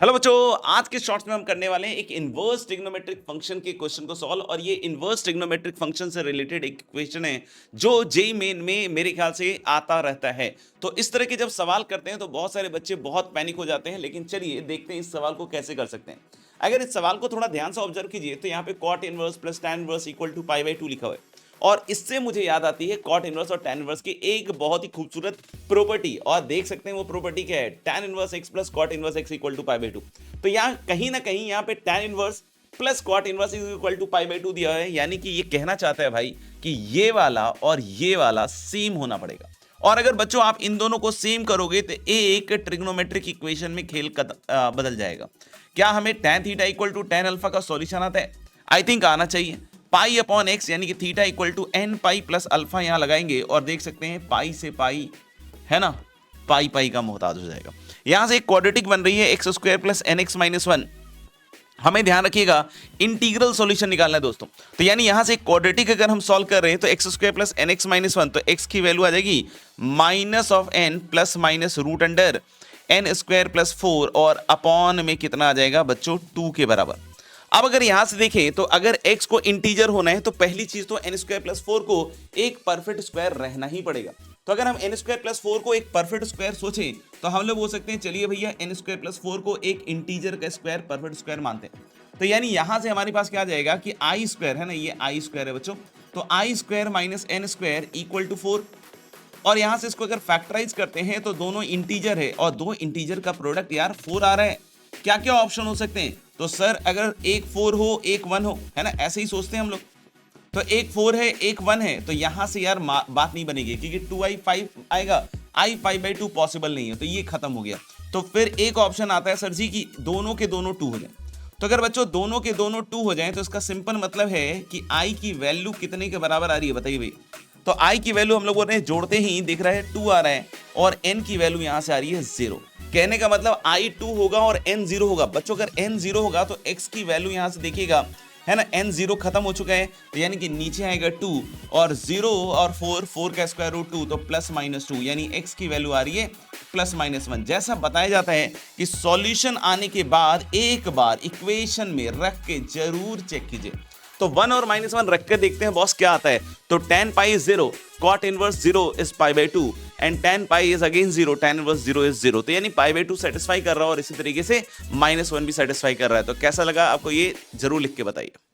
Hello बच्चों, आज के शॉर्ट्स में हम करने वाले हैं एक इनवर्स ट्रिग्नोमेट्रिक फंक्शन के क्वेश्चन को सॉल्व। और ये इनवर्स ट्रिग्नोमेट्रिक फंक्शन से रिलेटेड एक क्वेश्चन है जो जेई मेन में मेरे ख्याल से आता रहता है। तो इस तरह के जब सवाल करते हैं तो बहुत सारे बच्चे बहुत पैनिक हो जाते हैं, लेकिन चलिए देखते हैं इस सवाल को कैसे कर सकते हैं। अगर इस सवाल को थोड़ा ध्यान से ऑब्जर्व कीजिए तो यहाँ पे cot inverse plus tan inverse equal to pi by 2 लिखा हुआ है। और इससे मुझे याद आती है कॉट इनवर्स और टैन इनवर्स की एक बहुत ही खूबसूरत प्रॉपर्टी, और देख सकते हैं वो प्रॉपर्टी क्या है, tan inverse X plus cot inverse X equal to pi by 2। तो यहाँ कहीं ना कहीं यहाँ पे tan inverse plus cot inverse is equal to pi by 2 दिया है, यानी कि ये कहना चाहता है भाई कि ये वाला और ये वाला सेम होना पड़ेगा। और अगर बच्चों आप इन दोनों को सेम करोगे तो एक ट्रिग्नोमेट्रिक इक्वेशन में खेल बदल जाएगा। क्या हमें tan theta equal to tan alpha का सॉल्यूशन आता है? आई थिंक आना चाहिए। पाई अपॉन एक्स यानी कि theta equal to N pi plus alpha यहां लगाएंगे और देख सकते हैं पाई से पाई है ना, पाई पाई का मोहताज हो जाएगा। यहां से एक क्वाड्रेटिक बन रही है X square plus N X minus 1। हमें ध्यान रखिएगा इंटीग्रल सॉल्यूशन निकालना है दोस्तों। तो यानी यहां से क्वाड्रेटिक अगर हम सॉल्व कर रहे हैं तो X square plus N X minus 1, तो एक्स की वैल्यू आ जाएगी minus of N plus minus root under N square plus 4 और अपॉन में कितना आ जाएगा बच्चों 2 के बराबर। अब अगर यहां से देखें तो अगर x को इंटीजर होना है तो पहली चीज तो एन स्क्वायर प्लस 4 को एक परफेक्ट स्क्वायर रहना ही पड़ेगा। तो अगर हम एन स्क्वायर प्लस 4 को एक परफेक्ट स्क्वायर सोचें तो हम लोग बोल सकते हैं चलिए भैया एन स्क्वायर प्लस 4 को एक इंटीजर का स्क्वायर परफेक्ट स्क्वायर मानते हैं। तो यानी यहां से हमारे पास क्या आ जाएगा कि आई स्क्वायर है ना, ये आई स्क्वायर है बच्चों, तो I square minus N square equal to 4। और यहां से इसको अगर फैक्टराइज करते हैं तो दोनों इंटीजर है और दो इंटीजर का प्रोडक्ट यार 4 आ रहा है। क्या क्या ऑप्शन हो सकते हैं? तो सर अगर एक 4 हो एक 1 हो, है ना, ऐसे ही सोचते हैं हम लोग। तो एक 4 है एक 1 है, तो यहां से यार बात नहीं बनेगी क्योंकि 2i5 आएगा, आई 5/2 पॉसिबल नहीं है, तो ये खत्म हो गया। तो फिर एक ऑप्शन आता है सर जी कि दोनों के दोनों 2 हो जाए। तो अगर बच्चों दोनों के दोनों 2 हो जाए तो इसका सिंपल मतलब है कि आई की वैल्यू कितने के बराबर आ रही है बताइए भाई। तो आई की वैल्यू हम लोग बोल रहे हैं जोड़ते ही दिख रहा है 2 आ रहा है और एन की वैल्यू यहां से आ रही है 0। कहने का मतलब आई 2 होगा और एन 0 होगा। बच्चों अगर एन 0 होगा तो एक्स की वैल्यू यहां से देखिएगा है ना, एन 0 खत्म हो चुका है, तो यानी कि नीचे आएगा 2 और 0 और 4 का स्क्वायर रूट 2, तो प्लस माइनस 2, यानी एक्स की वैल्यू आ रही है प्लस माइनस 1। जैसा बताया जाता है कि सॉल्यूशन आने के बाद एक बार इक्वेशन में रख के जरूर चेक कीजिए। तो 1 और माइनस 1 रख कर देखते हैं बॉस क्या आता है। तो tan pi is 0, cot inverse 0 is pi by 2 and tan pi is again 0, tan inverse 0 is 0। तो यानी पाई बाई 2 सेटिस्फाई कर रहा है और इसी तरीके से माइनस 1 भी सेटिस्फाई कर रहा है। तो कैसा लगा आपको ये जरूर लिख के बताइए।